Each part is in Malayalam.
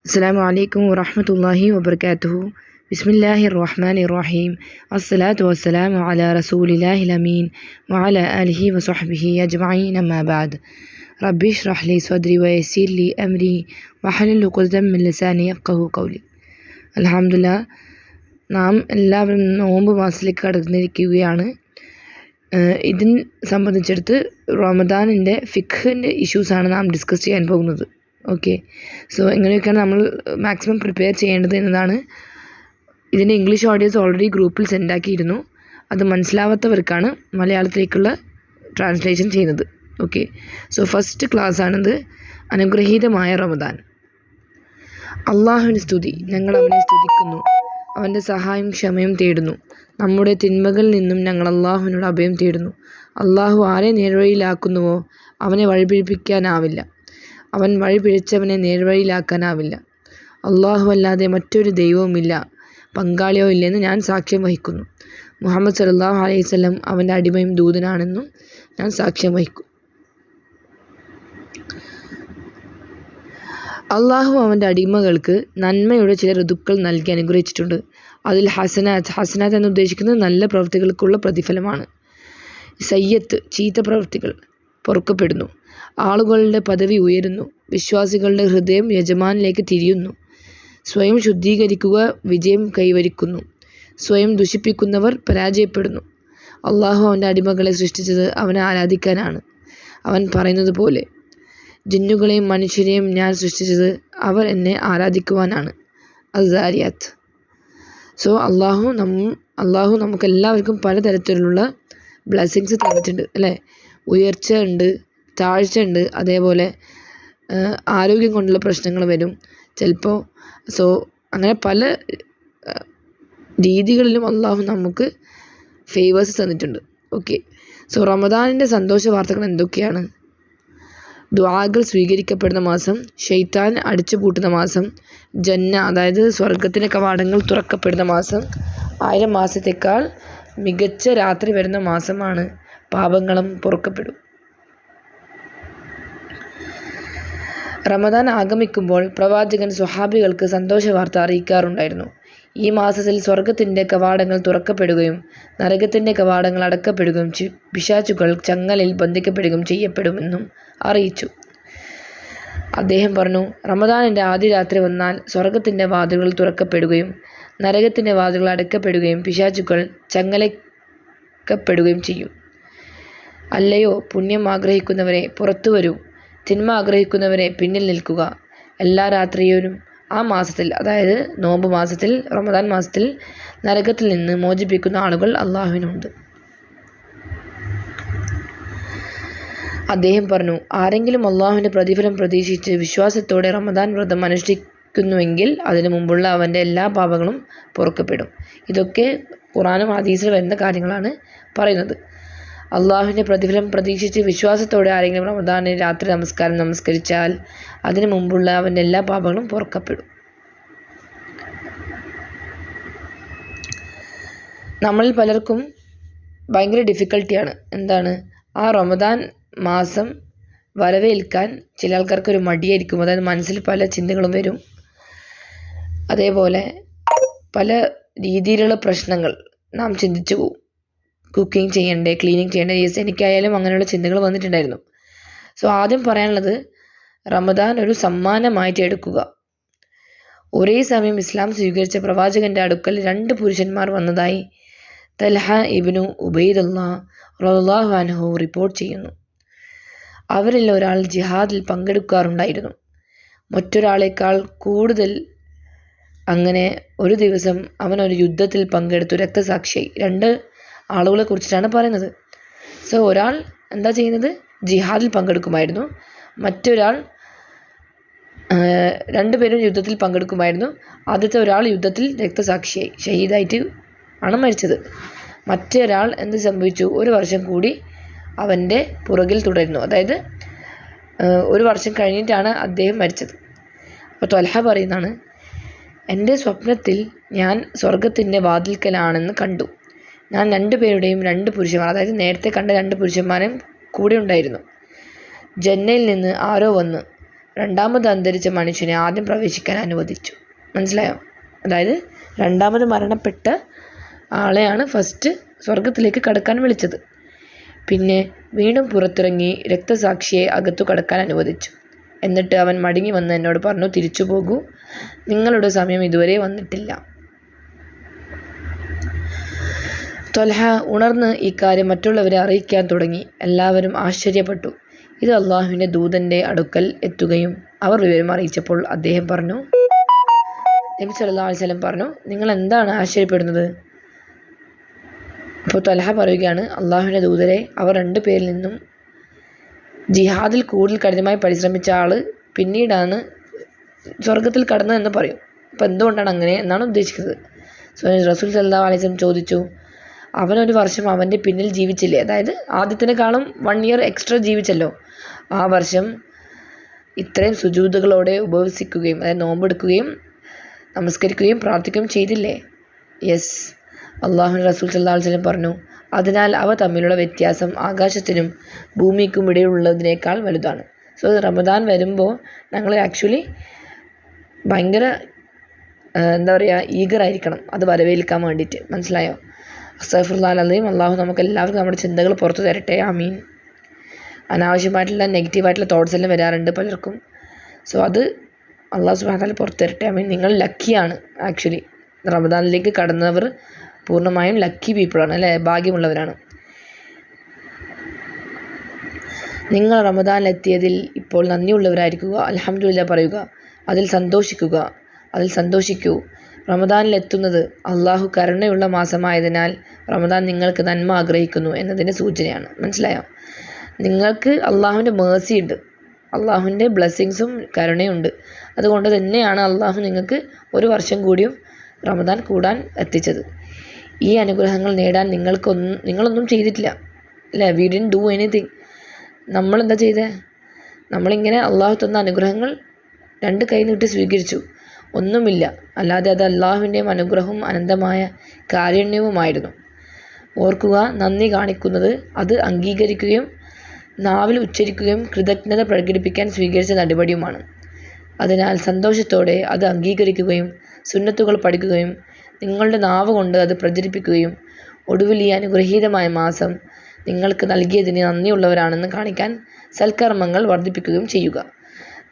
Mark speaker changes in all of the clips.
Speaker 1: അസ്സലാമു അലൈക്കും വറഹ്മത്തുള്ളാഹി വബർക്കാത്തുഹു. ബിസ്മില്ലാഹിർ റഹ്മാനിർ റഹീം. അസ്സലാത്തു വസ്സലാമു അലാ റസൂലില്ലാഹിൽ അമീൻ വഅലാ ആലിഹി വസഹ്ബിഹി അജ്മഈൻ. അമ്മാ ബഅദ്. റബ്ബി ഇശ്റഹ് ലി സ്വദ്രി വയസ്സിർ ലി അംരി വഹ്ലുൽ ഉഖ്ദതം മിൻ ലിസാനി യഫ്ഖഹു ഖൗലി. അൽഹംദുലില്ലാഹ്, നാം എല്ലാവരും നോമ്പ് മാസത്തിലേക്ക് കടന്നിരിക്കുകയാണ്. ഇതിനെ സംബന്ധിച്ചെടുത്ത് റമദാനിൻ്റെ ഫിഖ്ഹിൻ്റെ ഇഷ്യൂസാണ് നാം ഡിസ്കസ് ചെയ്യാൻ പോകുന്നത്. ഓക്കെ, സോ എങ്ങനെയൊക്കെയാണ് നമ്മൾ മാക്സിമം പ്രിപ്പയർ ചെയ്യേണ്ടത് എന്നതാണ്. ഇതിൻ്റെ ഇംഗ്ലീഷ് ഓഡിയോസ് ഓൾറെഡി ഗ്രൂപ്പിൽ സെൻഡാക്കിയിരുന്നു. അത് മനസ്സിലാവാത്തവർക്കാണ് മലയാളത്തിലേക്കുള്ള ട്രാൻസ്ലേഷൻ ചെയ്യുന്നത്. ഓക്കെ, സോ ഫസ്റ്റ് ക്ലാസ്സാണിത്, അനുഗ്രഹീതമായ റമദാൻ. അള്ളാഹുവിന് സ്തുതി, ഞങ്ങൾ അവനെ സ്തുതിക്കുന്നു, അവൻ്റെ സഹായം ക്ഷമയും തേടുന്നു. നമ്മുടെ തിന്മകളിൽ നിന്നും ഞങ്ങൾ അള്ളാഹുവിനോട് അഭയം തേടുന്നു. അള്ളാഹു ആരെ നേർവഴിയിലാക്കുന്നുവോ അവനെ വഴിപിഴപ്പിക്കാനാവില്ല, അവൻ വഴിപിഴച്ചവനെ നേർവഴിയിലാക്കാനാവില്ല. അള്ളാഹു അല്ലാതെ മറ്റൊരു ദൈവവുമില്ല, പങ്കാളിയോ ഇല്ലെന്ന് ഞാൻ സാക്ഷ്യം വഹിക്കുന്നു. മുഹമ്മദ് സല്ലല്ലാഹു അലൈഹി വസല്ലം അവൻ്റെ അടിമയും ദൂതനാണെന്നും ഞാൻ സാക്ഷ്യം വഹിക്കും. അള്ളാഹു അവൻ്റെ അടിമകൾക്ക് നന്മയുടെ ചില ഋതുക്കൾ നൽകി അനുഗ്രഹിച്ചിട്ടുണ്ട്. അതിൽ ഹസനാത്ത് എന്ന് ഉദ്ദേശിക്കുന്നത് നല്ല പ്രവൃത്തികൾക്കുള്ള പ്രതിഫലമാണ്. സയ്യത്ത്, ചീത്ത പ്രവൃത്തികൾ പൊറുക്കപ്പെടുന്നു. ആളുകളുടെ പദവി ഉയരുന്നു. വിശ്വാസികളുടെ ഹൃദയം യജമാനിലേക്ക് തിരിയുന്നു. സ്വയം ശുദ്ധീകരിക്കുക വിജയം കൈവരിക്കുന്നു. സ്വയം ദുഷിപ്പിക്കുന്നവർ പരാജയപ്പെടുന്നു. അള്ളാഹു അവൻ്റെ അടിമകളെ സൃഷ്ടിച്ചത് അവനെ ആരാധിക്കാനാണ്. അവൻ പറയുന്നത് പോലെ, ജിന്നുകളെയും മനുഷ്യരെയും ഞാൻ സൃഷ്ടിച്ചത് അവർ എന്നെ ആരാധിക്കുവാനാണ്. അസ്സാരിയാത്ത്. സോ അള്ളാഹു നമുക്കെല്ലാവർക്കും പലതരത്തിലുള്ള ബ്ലെസ്സിങ്സ് തന്നിട്ടുണ്ട്, അല്ലേ? ഉയർച്ച ഉണ്ട്, താഴ്ച ഉണ്ട്, അതേപോലെ ആരോഗ്യം കൊണ്ടുള്ള പ്രശ്നങ്ങൾ വരും ചിലപ്പോൾ. സോ അങ്ങനെ പല രീതികളിലും അള്ളാഹു നമുക്ക് ഫേവേഴ്സ് തന്നിട്ടുണ്ട്. ഓക്കെ, സോ റമദാനിൻ്റെ സന്തോഷ വാർത്തകൾ എന്തൊക്കെയാണ്? ദുആകൾ സ്വീകരിക്കപ്പെടുന്ന മാസം, ശൈത്താൻ അടിച്ചു പൂട്ടുന്ന മാസം, ജന്ന അതായത് സ്വർഗത്തിൻ്റെ കവാടങ്ങൾ തുറക്കപ്പെടുന്ന മാസം, 1000 മാസത്തേക്കാൾ മികച്ച രാത്രി വരുന്ന മാസമാണ്, പാപങ്ങളും പൊറുക്കപ്പെടും. റമദാൻ ആഗമിക്കുമ്പോൾ പ്രവാചകൻ സ്വഹാബികൾക്ക് സന്തോഷ വാർത്ത അറിയിക്കാറുണ്ടായിരുന്നു. ഈ മാസത്തിൽ സ്വർഗത്തിൻ്റെ കവാടങ്ങൾ തുറക്കപ്പെടുകയും നരകത്തിൻ്റെ കവാടങ്ങൾ അടക്കപ്പെടുകയും പിശാചുകൾ ചങ്ങലയിൽ ബന്ധിക്കപ്പെടുകയും ചെയ്യപ്പെടുമെന്നും അറിയിച്ചു. അദ്ദേഹം പറഞ്ഞു, റമദാനിൻ്റെ ആദ്യ രാത്രി വന്നാൽ സ്വർഗത്തിൻ്റെ വാതിലുകൾ തുറക്കപ്പെടുകയും നരകത്തിൻ്റെ വാതിലുകൾ അടക്കപ്പെടുകയും പിശാചുകൾ ചങ്ങലക്കപ്പെടുകയും ചെയ്യും. അല്ലയോ പുണ്യം ആഗ്രഹിക്കുന്നവരെ, പുറത്തു വരൂ, തിന്മ ആഗ്രഹിക്കുന്നവരെ പിന്നിൽ നിൽക്കുക. എല്ലാ രാത്രിയിലും ആ മാസത്തിൽ, അതായത് നോമ്പ് മാസത്തിൽ, റമദാൻ മാസത്തിൽ നരകത്തിൽ നിന്ന് മോചിപ്പിക്കുന്ന ആളുകൾ അള്ളാഹുവിനുണ്ട്. അദ്ദേഹം പറഞ്ഞു, ആരെങ്കിലും അള്ളാഹുവിൻ്റെ പ്രതിഫലം പ്രതീക്ഷിച്ച് വിശ്വാസത്തോടെ റമദാൻ വ്രതം അനുഷ്ഠിക്കുന്നുവെങ്കിൽ അതിനു മുമ്പുള്ള അവൻ്റെ എല്ലാ പാപങ്ങളും പൊറുക്കപ്പെടും. ഇതൊക്കെ ഖുർആനും ഹദീസിലും വരുന്ന കാര്യങ്ങളാണ് പറയുന്നത്. അള്ളാഹുവിൻ്റെ പ്രതിഫലം പ്രതീക്ഷിച്ച് വിശ്വാസത്തോടെ ആരെങ്കിലും റമദാനിൽ രാത്രി നമസ്കാരം നമസ്കരിച്ചാൽ അതിനു മുമ്പുള്ള അവൻ്റെ എല്ലാ പാപങ്ങളും പൊറുക്കപ്പെടും. നമ്മളിൽ പലർക്കും ഭയങ്കര ഡിഫിക്കൽട്ടിയാണ്. എന്താണ്? ആ റമദാൻ മാസം വരവേൽക്കാൻ ചില ആൾക്കാർക്കൊരു മടിയായിരിക്കും. അതായത് മനസ്സിൽ പല ചിന്തകളും വരും. അതേപോലെ പല രീതിയിലുള്ള പ്രശ്നങ്ങൾ നാം ചിന്തിച്ചു പോകും. കുക്കിംഗ് ചെയ്യണ്ടേ, ക്ലീനിങ് ചെയ്യണ്ടേ? യെസ്, എനിക്കായാലും അങ്ങനെയുള്ള ചിന്തകൾ വന്നിട്ടുണ്ടായിരുന്നു. സോ ആദ്യം പറയാനുള്ളത്, റമദാൻ ഒരു സമ്മാനമായിട്ട് എടുക്കുക. ഒരേ സമയം ഇസ്ലാം സ്വീകരിച്ച പ്രവാചകൻ്റെ അടുക്കൽ 2 പുരുഷന്മാർ വന്നതായി തൽഹ ഇബ്നു ഉബൈദുല്ലാഹ് റളിയല്ലാഹു അൻഹു റിപ്പോർട്ട് ചെയ്യുന്നു. അവരിൽ ഒരാൾ ജിഹാദിൽ പങ്കെടുക്കാറുണ്ടായിരുന്നു, മറ്റൊരാളേക്കാൾ കൂടുതൽ. അങ്ങനെ ഒരു ദിവസം അവൻ ഒരു യുദ്ധത്തിൽ പങ്കെടുത്തു രക്തസാക്ഷിയായി. 2 ആളുകളെ കുറിച്ചിട്ടാണ് പറയുന്നത്. സോ ഒരാൾ എന്താ ചെയ്യുന്നത്? ജിഹാദിൽ പങ്കെടുക്കുമായിരുന്നു. മറ്റൊരാൾ, 2 പേരും യുദ്ധത്തിൽ പങ്കെടുക്കുമായിരുന്നു. ആദ്യത്തെ ഒരാൾ യുദ്ധത്തിൽ രക്തസാക്ഷിയായി, ഷഹീദായിട്ട് ആണ് മരിച്ചത്. മറ്റൊരാൾ എന്ത് സംഭവിച്ചു? 1 വർഷം കൂടി അവൻ്റെ പുറകിൽ തുടരുന്നു. അതായത് 1 വർഷം കഴിഞ്ഞിട്ടാണ് അദ്ദേഹം മരിച്ചത്. അപ്പോൾ ത്വൽഹ പറയുന്നതാണ്, എൻ്റെ സ്വപ്നത്തിൽ ഞാൻ സ്വർഗത്തിൻ്റെ വാതിൽക്കലാണെന്ന് കണ്ടു. ഞാൻ 2 പേരുടെയും 2 പുരുഷന്മാർ, അതായത് നേരത്തെ കണ്ട 2 പുരുഷന്മാരും കൂടെ ഉണ്ടായിരുന്നു. ജന്നയിൽ നിന്ന് ആരോ വന്ന് രണ്ടാമത് അന്തരിച്ച മനുഷ്യനെ ആദ്യം പ്രവേശിക്കാൻ അനുവദിച്ചു. മനസ്സിലായോ? അതായത് രണ്ടാമത് മരണപ്പെട്ട ആളെയാണ് ഫസ്റ്റ് സ്വർഗത്തിലേക്ക് കടക്കാൻ വിളിച്ചത്. പിന്നെ വീണ്ടും പുറത്തിറങ്ങി രക്തസാക്ഷിയെ അകത്തു കടക്കാൻ അനുവദിച്ചു. എന്നിട്ട് അവൻ മടങ്ങി വന്ന് എന്നോട് പറഞ്ഞു, തിരിച്ചു പോകൂ, നിങ്ങളുടെ സമയം ഇതുവരെ വന്നിട്ടില്ല. ത്വൽഹ ഉണർന്ന് ഇക്കാര്യം മറ്റുള്ളവരെ അറിയിക്കാൻ തുടങ്ങി. എല്ലാവരും ആശ്ചര്യപ്പെട്ടു. ഇത് അള്ളാഹുവിൻ്റെ ദൂതൻ്റെ അടുക്കൽ എത്തുകയും അവർ വിവരം അറിയിച്ചപ്പോൾ അദ്ദേഹം പറഞ്ഞു, നബി സല്ലല്ലാഹു അലൈഹി വസല്ലം പറഞ്ഞു, നിങ്ങൾ എന്താണ് ആശ്ചര്യപ്പെടുന്നത്? അപ്പോൾ ത്വൽഹ പറയുകയാണ്, അള്ളാഹുവിൻ്റെ ദൂതരെ, അവർ 2 പേരിൽ നിന്നും ജിഹാദിൽ കൂടുതൽ കഠിനമായി പരിശ്രമിച്ച ആൾ പിന്നീടാണ് സ്വർഗത്തിൽ കടന്നതെന്ന് പറയും. അപ്പോൾ എന്തുകൊണ്ടാണ് അങ്ങനെ എന്നാണ് ഉദ്ദേശിക്കുന്നത്. റസൂൽ സല്ലല്ലാഹു അലൈഹി വസല്ലം ചോദിച്ചു, അവനൊരു വർഷം അവൻ്റെ പിന്നിൽ ജീവിച്ചില്ലേ? അതായത് ആദ്യത്തിനേക്കാളും 1 ഇയർ എക്സ്ട്രാ ജീവിച്ചല്ലോ. ആ വർഷം ഇത്രയും സുജൂദുകളോടെ ഉപവസിക്കുകയും അതായത് നോമ്പെടുക്കുകയും നമസ്കരിക്കുകയും പ്രാർത്ഥിക്കുകയും ചെയ്തില്ലേ? യെസ്. അള്ളാഹുവിൻ്റെ റസൂൽ സല്ലല്ലാഹു അലൈഹി വസല്ലം പറഞ്ഞു, അതിനാൽ അവ തമ്മിലുള്ള വ്യത്യാസം ആകാശത്തിനും ഭൂമിക്കും ഇടയിലുള്ളതിനേക്കാൾ വലുതാണ്. സോ റമദാൻ വരുമ്പോൾ ഞങ്ങൾ ആക്ച്വലി ഭയങ്കര ഈഗറായിരിക്കണം അത് വരവേൽക്കാൻ വേണ്ടിയിട്ട്. മനസ്സിലായോ? അസ്തഗ്ഫിറുല്ലാഹൽ അലീം. അള്ളാഹു നമുക്ക് എല്ലാവർക്കും നമ്മുടെ ചിന്തകൾ പുറത്തു തരട്ടെ. ആമീൻ. അനാവശ്യമായിട്ടുള്ള നെഗറ്റീവായിട്ടുള്ള തോട്ട്സ് എല്ലാം വരാറുണ്ട് പലർക്കും. സോ അത് അള്ളാഹു സുബ്ഹാനഹു വ തആല പുറത്തു തരട്ടെ. ആമീൻ. നിങ്ങൾ ലക്കിയാണ്. ആക്ച്വലി റമദാനിലേക്ക് കടന്നവർ പൂർണ്ണമായും ലക്കി പീപ്പിളാണ്, അല്ലേ? ഭാഗ്യമുള്ളവരാണ്. നിങ്ങൾ റമദാനിലെത്തിയതിൽ ഇപ്പോൾ നന്ദിയുള്ളവരായിരിക്കുക. അൽഹംദുലില്ലാ പറയുക. അതിൽ സന്തോഷിക്കൂ. റമദാനിലെത്തുന്നത് അള്ളാഹു കരുണയുള്ള മാസമായതിനാൽ റമദാൻ നിങ്ങൾക്ക് നന്മ ആഗ്രഹിക്കുന്നു എന്നതിൻ്റെ സൂചനയാണ്. മനസ്സിലായോ? നിങ്ങൾക്ക് അള്ളാഹുവിൻ്റെ മേഴ്സി ഉണ്ട്, അള്ളാഹുവിൻ്റെ ബ്ലെസ്സിങ്സും കരുണയുണ്ട്. അതുകൊണ്ട് തന്നെയാണ് അള്ളാഹു നിങ്ങൾക്ക് 1 വർഷം കൂടിയും റമദാൻ കൂടാൻ എത്തിച്ചത്. ഈ അനുഗ്രഹങ്ങൾ നേടാൻ നിങ്ങളൊന്നും ചെയ്തിട്ടില്ല, അല്ലേ? We didn't do anything. നമ്മളെന്താ ചെയ്തേ? നമ്മളിങ്ങനെ അള്ളാഹു തന്ന അനുഗ്രഹങ്ങൾ 2 കൈ നീട്ടി സ്വീകരിച്ചു. ഒന്നുമില്ല, അല്ലാതെ അത് അള്ളാഹുവിൻ്റെയും അനുഗ്രഹവും അനന്തമായ കാരുണ്യവുമായിരുന്നു. ഓർക്കുക, നന്ദി കാണിക്കുന്നത് അത് അംഗീകരിക്കുകയും നാവിൽ ഉച്ചരിക്കുകയും കൃതജ്ഞത പ്രകടിപ്പിക്കാൻ സ്വീകരിച്ച നടപടിയുമാണ്. അതിനാൽ സന്തോഷത്തോടെ അത് അംഗീകരിക്കുകയും സുന്നത്തുകൾ പഠിക്കുകയും നിങ്ങളുടെ നാവ് കൊണ്ട് അത് പ്രചരിപ്പിക്കുകയും ഒടുവിൽ ഈ അനുഗ്രഹീതമായ മാസം നിങ്ങൾക്ക് നൽകിയതിന് നന്ദിയുള്ളവരാണെന്ന് കാണിക്കാൻ സൽക്കർമ്മങ്ങൾ വർദ്ധിപ്പിക്കുകയും ചെയ്യുക.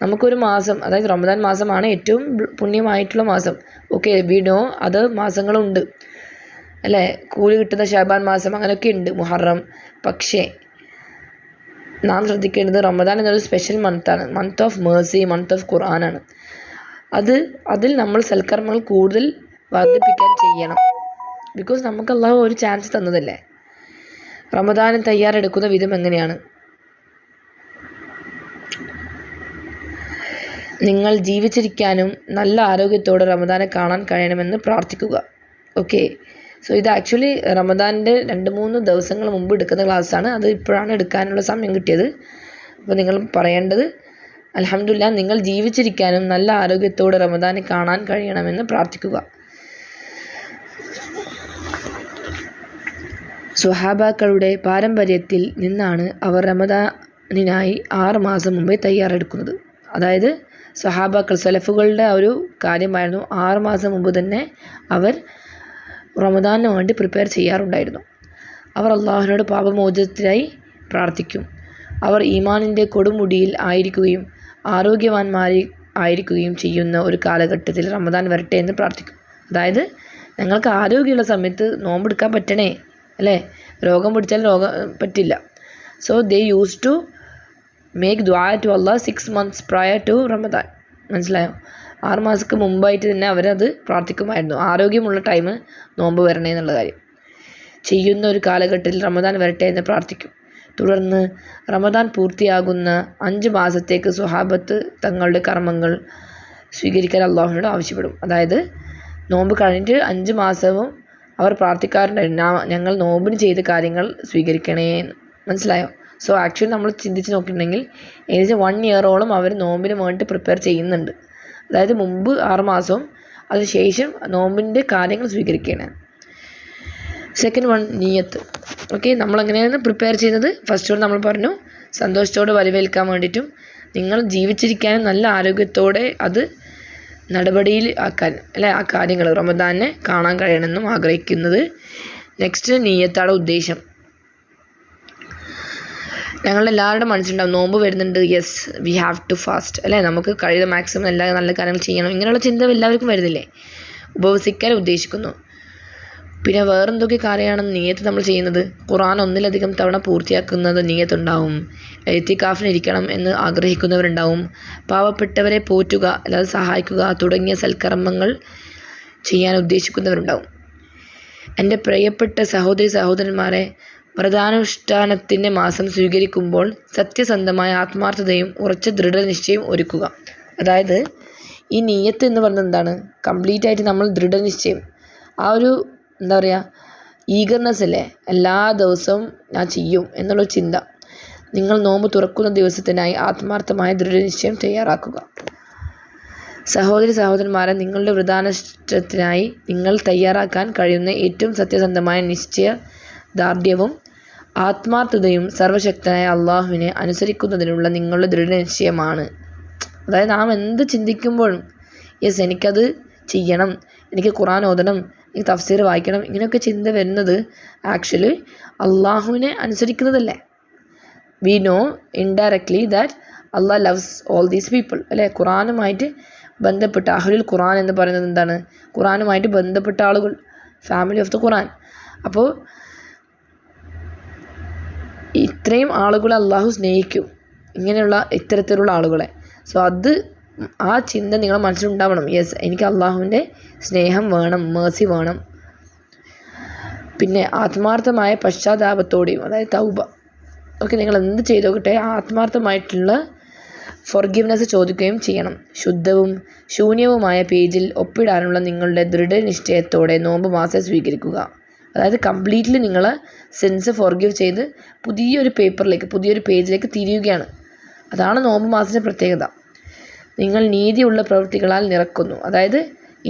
Speaker 1: നമുക്കൊരു മാസം, അതായത് റമദാൻ മാസമാണ് ഏറ്റവും പുണ്യമായിട്ടുള്ള മാസം. ഓക്കെ, വി നോ അത് മാസങ്ങളുണ്ട്, അല്ലേ? കൂലി കിട്ടുന്ന ശഅബാൻ മാസം അങ്ങനെയൊക്കെ ഉണ്ട്, മുഹറം. പക്ഷേ നാം ശ്രദ്ധിക്കേണ്ടത് റമദാൻ എന്നൊരു സ്പെഷ്യൽ മന്താണ്, month of mercy, month of ഖുർആനാണ്. അതിൽ നമ്മൾ സൽക്കർമ്മങ്ങൾ കൂടുതൽ വർദ്ധിപ്പിക്കാൻ ചെയ്യണം. ബിക്കോസ് നമുക്ക് അള്ളാഹു ഒരു ചാൻസ് തന്നതല്ലേ. റമദാനിന് തയ്യാറെടുക്കുന്ന വിധം എങ്ങനെയാണ്? നിങ്ങൾ ജീവിച്ചിരിക്കാനും നല്ല ആരോഗ്യത്തോടെ റമദാനെ കാണാൻ കഴിയണമെന്ന് പ്രാർത്ഥിക്കുക. ഓക്കെ, സോ ഇത് ആക്ച്വലി റമദാനിൻ്റെ 2-3 ദിവസങ്ങൾ മുമ്പ് എടുക്കുന്ന ക്ലാസ്സാണ്. അത് ഇപ്പോഴാണ് എടുക്കാനുള്ള സമയം കിട്ടിയത്. അപ്പോൾ നിങ്ങൾ പറയേണ്ടത്, അൽഹംദുലില്ലാ, നിങ്ങൾ ജീവിച്ചിരിക്കാനും നല്ല ആരോഗ്യത്തോടെ റമദാനെ കാണാൻ കഴിയണമെന്ന് പ്രാർത്ഥിക്കുക. സ്വഹാബാക്കളുടെ പാരമ്പര്യത്തിൽ നിന്നാണ് അവർ റമദാനിനായി 6 മാസം മുമ്പേ തയ്യാറെടുക്കുന്നത്. അതായത് സ്വഹാബാക്കൾ, സലഫുകളുടെ ഒരു കാര്യമായിരുന്നു. 6 മാസം മുമ്പ് തന്നെ അവർ റമദാനിന് വേണ്ടി പ്രിപ്പയർ ചെയ്യാറുണ്ടായിരുന്നു. അവർ അള്ളാഹുവിനോട് പാപമോചനത്തിനായി പ്രാർത്ഥിക്കും. അവർ ഈമാനിൻ്റെ കൊടുമുടിയിൽ ആയിരിക്കുകയും ആയിരിക്കുകയും ചെയ്യുന്ന ഒരു കാലഘട്ടത്തിൽ റമദാൻ വരട്ടെ എന്ന് പ്രാർത്ഥിക്കും. അതായത് ഞങ്ങൾക്ക് ആരോഗ്യമുള്ള സമയത്ത് നോമ്പെടുക്കാൻ പറ്റണേ, അല്ലേ? രോഗം പിടിച്ചാൽ പറ്റില്ല. So they use to make ദുആ to Allah 6 months prayer to Ramadan. മനസ്സിലായോ? 6 മാസത്തിന് മുമ്പായിട്ട് തന്നെ അവരത് പ്രാർത്ഥിക്കുമായിരുന്നു, ആരോഗ്യമുള്ള ടൈം നോമ്പ് വരണേ എന്നുള്ള കാര്യം. ചെയ്യുന്ന ഒരു കാലഘട്ടത്തിൽ റമദാൻ വരട്ടെ എന്ന് പ്രാർത്ഥിക്കും. തുടർന്ന് റമദാൻ പൂർത്തിയാകുന്ന 5 മാസത്തേക്ക് സ്വഹാബത്ത് തങ്ങളുടെ കർമ്മങ്ങൾ സ്വീകരിക്കാൻ അള്ളാഹുവിനോട് ആവശ്യപ്പെടും. അതായത് നോമ്പ് കഴിഞ്ഞിട്ട് 5 മാസവും അവർ പ്രാർത്ഥിക്കാറുണ്ടായിരുന്നു, ഞങ്ങൾ നോമ്പിന് ചെയ്ത കാര്യങ്ങൾ സ്വീകരിക്കണേ എന്ന്. മനസ്സിലായോ? സോ ആക്ച്വലി നമ്മൾ ചിന്തിച്ച് നോക്കിയിട്ടുണ്ടെങ്കിൽ ഏകദേശം 1 ഇയറോളം അവർ നോമ്പിന് വേണ്ടി പ്രിപ്പയർ ചെയ്യുന്നുണ്ട്. അതായത് മുമ്പ് 6 മാസവും അതിനുശേഷം നോമ്പിൻ്റെ കാര്യങ്ങൾ സ്വീകരിക്കുകയാണ്. സെക്കൻഡ് വൺ, നിയ്യത്ത്. ഓക്കെ, നമ്മളെങ്ങനെയാണ് പ്രിപ്പയർ ചെയ്യുന്നത്? ഫസ്റ്റ് വൺ നമ്മൾ പറഞ്ഞു, സന്തോഷത്തോടെ വരവേൽക്കാൻ വേണ്ടിയിട്ടും നിങ്ങൾ ജീവിച്ചിരിക്കാനും നല്ല ആരോഗ്യത്തോടെ അത് നടപടിയിൽ ആക്കാൻ ആ കാര്യങ്ങൾ റമദാനെ കാണാൻ കഴിയണമെന്നും ആഗ്രഹിക്കുന്നത്. നെക്സ്റ്റ് നിയ്യത്താണ് ഉദ്ദേശം. ഞങ്ങളുടെ എല്ലാവരുടെ മനസ്സിലുണ്ടാവും നോമ്പ് വരുന്നുണ്ട്, yes we have to fast നമുക്ക് കഴിയുന്ന മാക്സിമം എല്ലാ നല്ല കാര്യങ്ങൾ ചെയ്യണം, ഇങ്ങനെയുള്ള ചിന്ത എല്ലാവർക്കും വരുന്നില്ലേ. ഉപവസിക്കാൻ ഉദ്ദേശിക്കുന്നു. പിന്നെ വേറെന്തൊക്കെ കാര്യമാണ് നിയ്യത്ത് നമ്മൾ ചെയ്യുന്നത്? ഖുർആൻ ഒന്നിലധികം തവണ പൂർത്തിയാക്കുന്നത് നിയ്യത്തുണ്ടാവും. ഇരിക്കണം എന്ന് ആഗ്രഹിക്കുന്നവരുണ്ടാവും. പാവപ്പെട്ടവരെ പോറ്റുക അല്ലാതെ സഹായിക്കുക തുടങ്ങിയ സൽക്കർമ്മങ്ങൾ ചെയ്യാൻ ഉദ്ദേശിക്കുന്നവരുണ്ടാവും. എൻ്റെ പ്രിയപ്പെട്ട സഹോദരന്മാരെ, വ്രതാനുഷ്ഠാനത്തിൻ്റെ മാസം സ്വീകരിക്കുമ്പോൾ സത്യസന്ധമായ ആത്മാർത്ഥതയും ഉറച്ച ദൃഢനിശ്ചയം ഒരുക്കുക. അതായത് ഈ നിയ്യത്ത് എന്ന് പറയുന്നത് എന്താണ്? കംപ്ലീറ്റ് ആയിട്ട് നമ്മൾ ദൃഢനിശ്ചയം, ആ ഒരു ഈഗർനെസ് അല്ലേ, എല്ലാ ദിവസവും ഞാൻ ചെയ്യും എന്നുള്ളൊരു ചിന്ത. നിങ്ങൾ നോമ്പ് തുറക്കുന്ന ദിവസത്തിനായി ആത്മാർത്ഥമായ ദൃഢനിശ്ചയം തയ്യാറാക്കുക. സഹോദരന്മാരെ, നിങ്ങളുടെ വ്രതാനുഷ്ഠാനത്തിനായി നിങ്ങൾ തയ്യാറാക്കാൻ കഴിയുന്ന ഏറ്റവും സത്യസന്ധമായ നിശ്ചയദാർഢ്യവും ആത്മാർത്ഥതയും സർവശക്തനായ അള്ളാഹുവിനെ അനുസരിക്കുന്നതിനുള്ള നിങ്ങളുടെ ദൃഢനിശ്ചയമാണ്. അതായത് നാം എന്ത് ചിന്തിക്കുമ്പോഴും യെസ് എനിക്കത് ചെയ്യണം, എനിക്ക് ഖുർആൻ ഓതണം, എനിക്ക് തഫ്സീർ വായിക്കണം, ഇങ്ങനെയൊക്കെ ചിന്ത വരുന്നത് ആക്ച്വലി അള്ളാഹുവിനെ അനുസരിക്കുന്നതല്ലേ. We know indirectly that Allah loves all these people ഖുറാനുമായിട്ട് ബന്ധപ്പെട്ട അഹ്ലുൽ ഖുറാൻ എന്ന് പറയുന്നത് എന്താണ്? ഖുറാനുമായിട്ട് ബന്ധപ്പെട്ട ആളുകൾ, ഫാമിലി ഓഫ് ദ ഖുറാൻ. അപ്പോൾ ഇത്രയും ആളുകളെ അള്ളാഹു സ്നേഹിക്കും, ഇങ്ങനെയുള്ള ഇത്തരത്തിലുള്ള ആളുകളെ. സോ ആ ചിന്ത നിങ്ങളുടെ മനസ്സിലുണ്ടാവണം. യെസ് എനിക്ക് അള്ളാഹുവിൻ്റെ സ്നേഹം വേണം, മേഴ്സി വേണം. പിന്നെ ആത്മാർത്ഥമായ പശ്ചാത്താപത്തോടെയും, അതായത് തൗബ. ഓക്കെ, നിങ്ങൾ എന്ത് ചെയ്തോക്കട്ടെ ആത്മാർത്ഥമായിട്ടുള്ള ഫോർഗിവ്നെസ് ചോദിക്കുകയും ചെയ്യണം. ശുദ്ധവും ശൂന്യവുമായ പേജിൽ ഒപ്പിടാനുള്ള നിങ്ങളുടെ ദൃഢനിശ്ചയത്തോടെ നോമ്പ് മാസം സ്വീകരിക്കുക. അതായത് കംപ്ലീറ്റ്ലി നിങ്ങൾ സെൻസ് ഫോർഗിവ് ചെയ്ത് പുതിയൊരു പേജിലേക്ക് തിരിയുകയാണ്. അതാണ് നോമ്പ് മാസത്തിൻ്റെ പ്രത്യേകത. നിങ്ങൾ നീതിയുള്ള പ്രവൃത്തികളാൽ നിറക്കുന്നു. അതായത്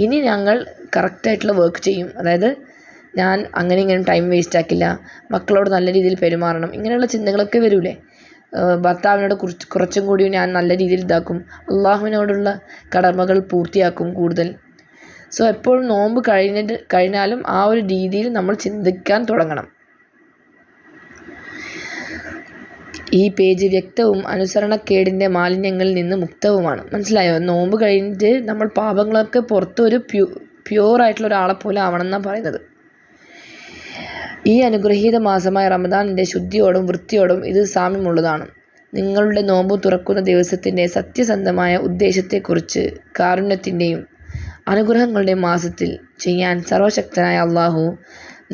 Speaker 1: ഇനി ഞങ്ങൾ കറക്റ്റായിട്ടുള്ള വർക്ക് ചെയ്യും. അതായത് ഞാൻ അങ്ങനെ ടൈം വേസ്റ്റ് ആക്കില്ല, മക്കളോട് നല്ല രീതിയിൽ പെരുമാറണം, ഇങ്ങനെയുള്ള ചിന്തകളൊക്കെ വരൂലേ. ഭർത്താവിനോട് കുറച്ചും കൂടി ഞാൻ നല്ല രീതിയിൽ അള്ളാഹുവിനോടുള്ള കടമകൾ പൂർത്തിയാക്കും കൂടുതൽ. സോ എപ്പോഴും നോമ്പ് കഴിഞ്ഞാലും ആ ഒരു രീതിയിൽ നമ്മൾ ചിന്തിക്കാൻ തുടങ്ങണം. ഈ പേജ് വ്യക്തവും അനുസരണക്കേടിൻ്റെ മാലിന്യങ്ങളിൽ നിന്ന് മുക്തവുമാണ്. മനസ്സിലായോ? നോമ്പ് കഴിഞ്ഞിട്ട് നമ്മൾ പാപങ്ങളൊക്കെ പുറത്ത് ഒരു പ്യൂറായിട്ടുള്ള ഒരാളെ പോലെ ആവണം എന്നാണ് പറയുന്നത്. ഈ അനുഗ്രഹീത മാസമായ റമദാനിൻ്റെ ശുദ്ധിയോടും വൃത്തിയോടും ഇത് സാമ്യമുള്ളതാണ്. നിങ്ങളുടെ നോമ്പ് തുറക്കുന്ന ദിവസത്തിൻ്റെ സത്യസന്ധമായ ഉദ്ദേശത്തെക്കുറിച്ച് കാരുണ്യത്തിൻ്റെയും അനുഗ്രഹങ്ങളുടെയും മാസത്തിൽ ചെയ്യാൻ സർവശക്തനായ അള്ളാഹു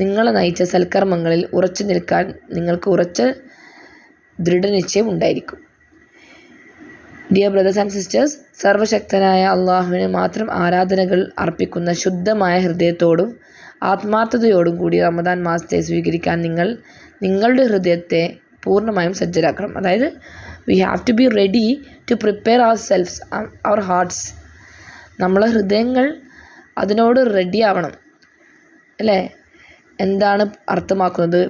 Speaker 1: നിങ്ങളെ നയിച്ച സൽക്കർമ്മങ്ങളിൽ ഉറച്ചു നിൽക്കാൻ നിങ്ങൾക്ക് ഉറച്ച ദൃഢനിശ്ചയം ഉണ്ടായിരിക്കും. ഡിയർ ബ്രദേഴ്സ് ആൻഡ് സിസ്റ്റേഴ്സ്, സർവശക്തനായ അള്ളാഹുവിന് മാത്രം ആരാധനകൾ അർപ്പിക്കുന്ന ശുദ്ധമായ ഹൃദയത്തോടും ആത്മാർത്ഥതയോടും കൂടി റമദാൻ മാസത്തെ സ്വീകരിക്കാൻ നിങ്ങളുടെ ഹൃദയത്തെ പൂർണ്ണമായും സജ്ജരാക്കണം. അതായത് we have to be ready to prepare ourselves, our hearts. നമ്മളെ ഹൃദയങ്ങൾ അതിനോട് റെഡി ആവണം എന്താണ് അർത്ഥമാക്കുന്നത്?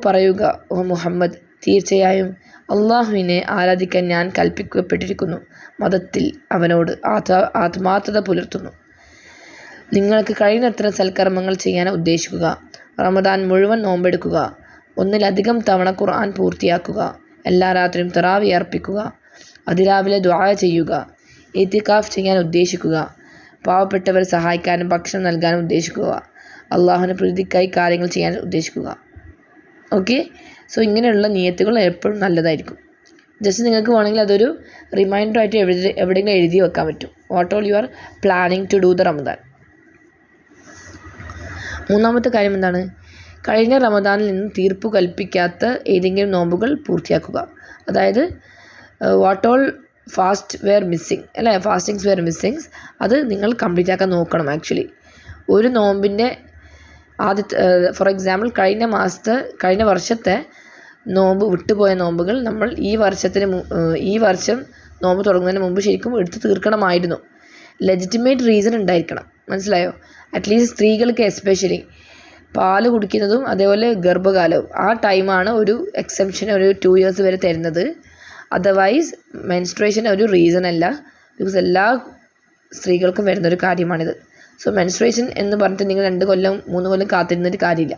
Speaker 1: പറയുക, ഓ മുഹമ്മദ്, തീർച്ചയായും അള്ളാഹുവിനെ ആരാധിക്കാൻ ഞാൻ കൽപ്പിക്കപ്പെട്ടിരിക്കുന്നു, മതത്തിൽ അവനോട് ആത്മാർത്ഥത പുലർത്തുന്നു. നിങ്ങൾക്ക് കഴിയുന്നത്ര സൽക്കർമ്മങ്ങൾ ചെയ്യാൻ ഉദ്ദേശിക്കുക. റമദാൻ മുഴുവൻ നോമ്പെടുക്കുക. ഒന്നിലധികം തവണ ഖുർആൻ പൂർത്തിയാക്കുക. എല്ലാ രാത്രിയും തറാവി അർപ്പിക്കുക. അതിരാവിലെ ദുആ ചെയ്യുക. ഇത്തികാഫ് ചെയ്യാൻ ഉദ്ദേശിക്കുക. പാവപ്പെട്ടവരെ സഹായിക്കാനും ഭക്ഷണം നൽകാനും ഉദ്ദേശിക്കുക. അള്ളാഹുവിൻ്റെ പ്രീതിക്കായി കാര്യങ്ങൾ ചെയ്യാൻ ഉദ്ദേശിക്കുക. ഓക്കെ, സോ ഇങ്ങനെയുള്ള നിയത്തുകൾ എപ്പോഴും നല്ലതായിരിക്കും. ജസ്റ്റ് നിങ്ങൾക്ക് വേണമെങ്കിൽ അതൊരു റിമൈൻഡറായിട്ട് എവിടെയെങ്കിലും എഴുതി വെക്കാൻ പറ്റും. What all you are planning to do the Ramadan. മൂന്നാമത്തെ കാര്യം എന്താണ്? കഴിഞ്ഞ റമദാനിൽ നിന്ന് തീർപ്പ് കൽപ്പിക്കാത്ത ഏതെങ്കിലും നോമ്പുകൾ പൂർത്തിയാക്കുക. അതായത് വാട്ട് ഓൾ ഫാസ്റ്റിങ്സ് വെയർ മിസ്സിങ്സ് അത് നിങ്ങൾ കംപ്ലീറ്റ് ആക്കാൻ നോക്കണം. ആക്ച്വലി ഒരു നോമ്പിൻ്റെ ഫോർ എക്സാമ്പിൾ കഴിഞ്ഞ വർഷത്തെ നോമ്പ് വിട്ടുപോയ നോമ്പുകൾ നമ്മൾ ഈ വർഷം നോമ്പ് തുടങ്ങുന്നതിന് മുമ്പ് ശരിക്കും എടുത്ത് തീർക്കണമായിരുന്നു. ലെജിറ്റിമേറ്റ് റീസൺ ഉണ്ടായിരിക്കണം. മനസ്സിലായോ? അറ്റ്ലീസ്റ്റ് സ്ത്രീകൾക്ക് എസ്പെഷ്യലി പാല് കുടിക്കുന്നതും അതേപോലെ ഗർഭകാലവും ആ ടൈമാണ് ഒരു എക്സെപ്ഷൻ, ഒരു 2 years വരെ തരുന്നത്. അതർവൈസ് മെൻസ്ട്രേഷൻ ഒരു റീസൺ അല്ല, ബിക്കോസ് എല്ലാ സ്ത്രീകൾക്കും വരുന്നൊരു കാര്യമാണിത്. സോ മെൻസ്ട്രേഷൻ എന്ന് പറഞ്ഞിട്ട് നിങ്ങൾ 2 കൊല്ലം 3 കൊല്ലം കാത്തിരുന്നിട്ട് കാര്യമില്ല.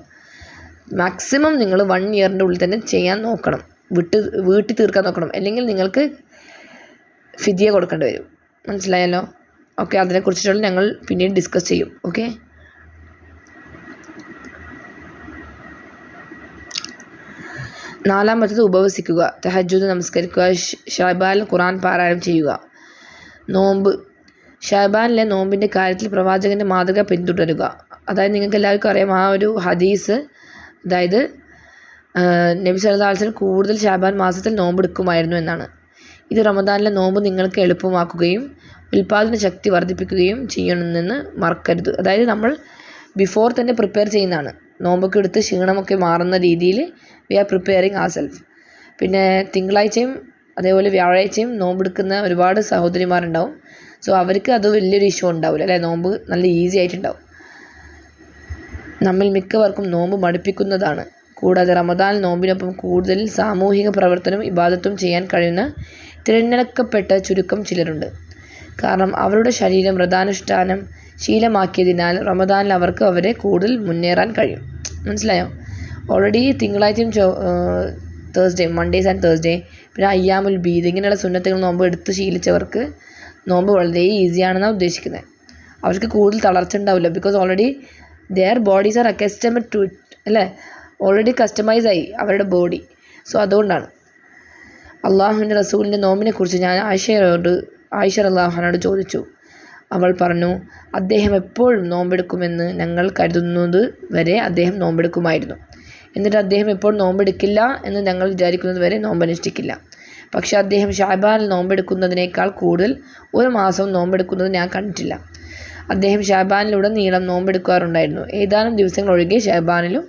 Speaker 1: മാക്സിമം നിങ്ങൾ 1 ഇയറിൻ്റെ ഉള്ളിൽ തന്നെ ചെയ്യാൻ നോക്കണം, വീട്ടിൽ തീർക്കാൻ നോക്കണം. അല്ലെങ്കിൽ നിങ്ങൾക്ക് ഫിദിയ കൊടുക്കേണ്ടി വരും. മനസ്സിലായല്ലോ? ഓക്കെ, അതിനെക്കുറിച്ചിട്ടുള്ള ഞങ്ങൾ പിന്നീട് ഡിസ്കസ് ചെയ്യും. ഓക്കെ, നാലാമത്തത് ഉപവസിക്കുക, തഹജ്ജുദ് നമസ്കരിക്കുക, ശഅബാനിൽ ഖുർആൻ പാരായണം ചെയ്യുക. നോമ്പ്, ശഅബാനിലെ നോമ്പിൻ്റെ കാര്യത്തിൽ പ്രവാചകൻ്റെ മാതൃക പിന്തുടരുക. അതായത് നിങ്ങൾക്ക് എല്ലാവർക്കും അറിയാം ആ ഒരു ഹദീസ്, അതായത് നബി സല്ലല്ലാഹു അലൈഹി വസല്ലം കൂടുതൽ ശഅബാൻ മാസത്തിൽ നോമ്പെടുക്കുമായിരുന്നു എന്നാണ്. ഇത് റമദാനിലെ നോമ്പ് നിങ്ങൾക്ക് എളുപ്പമാക്കുകയും ഉൽപ്പാദന ശക്തി വർദ്ധിപ്പിക്കുകയും ചെയ്യണമെന്ന് മറക്കരുത്. അതായത് നമ്മൾ ബിഫോർ തന്നെ പ്രിപ്പയർ ചെയ്യുന്നതാണ്. നോമ്പൊക്കെ എടുത്ത് ക്ഷീണമൊക്കെ മാറുന്ന രീതിയിൽ we are preparing our self. പിന്നെ തിങ്കളാഴ്ചയും അതേപോലെ വ്യാഴാഴ്ചയും നോമ്പെടുക്കുന്ന ഒരുപാട് സഹോദരിമാരുണ്ടാവും. സോ അവർക്ക് അത് വലിയൊരു ഇഷ്യൂ ഉണ്ടാവില്ല അല്ലേ, നോമ്പ് നല്ല ഈസി ആയിട്ടുണ്ടാവും. നമ്മിൽ മിക്കവർക്കും നോമ്പ് മടുപ്പിക്കുന്നതാണ്. കൂടാതെ റമദാൻ നോമ്പിനൊപ്പം കൂടുതൽ സാമൂഹിക പ്രവർത്തനവും ഇബാദത്തും ചെയ്യാൻ കഴിയുന്ന തിരഞ്ഞെടുക്കപ്പെട്ട ചുരുക്കം ചിലരുണ്ട്. കാരണം അവരുടെ ശരീരം വ്രതാനുഷ്ഠാനം ശീലമാക്കിയതിനാൽ റമദാനിൽ അവർക്ക് അവരെ കൂടുതൽ മുന്നേറാൻ കഴിയും. മനസ്സിലായോ? ഓൾറെഡി തിങ്കളാഴ്ചയും തേഴ്സ്ഡേ, മൺഡേസ് ആൻഡ് തേഴ്സ്ഡേ, പിന്നെ അയ്യാമുൽ ബീദ്, ഇങ്ങനെയുള്ള സുന്നത്തുകൾ നോമ്പ് എടുത്ത് ശീലിച്ചവർക്ക് നോമ്പ് വളരെ ഈസിയാണെന്നാണ് ഉദ്ദേശിക്കുന്നത്. അവർക്ക് കൂടുതൽ തളർച്ച ഉണ്ടാവില്ല, because already their bodies are accustomed to it അല്ലേ, ഓൾറെഡി കസ്റ്റമൈസ് ആയി അവരുടെ ബോഡി. സോ അതുകൊണ്ടാണ്. അള്ളാഹുവിൻ്റെ റസൂലിൻ്റെ നോമ്പിനെക്കുറിച്ച് ഞാൻ ആയിഷ റളിയല്ലാഹു അൻഹയോട് ചോദിച്ചു. അവൾ പറഞ്ഞു, അദ്ദേഹം എപ്പോഴും നോമ്പെടുക്കുമെന്ന് ഞങ്ങൾ കരുതുന്നത് വരെ അദ്ദേഹം നോമ്പെടുക്കുമായിരുന്നു. എന്നിട്ട് അദ്ദേഹം എപ്പോഴും നോമ്പെടുക്കില്ല എന്ന് ഞങ്ങൾ വിചാരിക്കുന്നത് വരെ നോമ്പനുഷ്ഠിക്കില്ല. പക്ഷേ അദ്ദേഹം ശഅബാനിൽ നോമ്പെടുക്കുന്നതിനേക്കാൾ കൂടുതൽ ഒരു മാസം നോമ്പെടുക്കുന്നത് ഞാൻ കണ്ടിട്ടില്ല. അദ്ദേഹം ശഅബാനിലുടനീളം നോമ്പെടുക്കാറുണ്ടായിരുന്നു. ഏതാനും ദിവസങ്ങൾ ഒഴികെ ശഅബാനിലും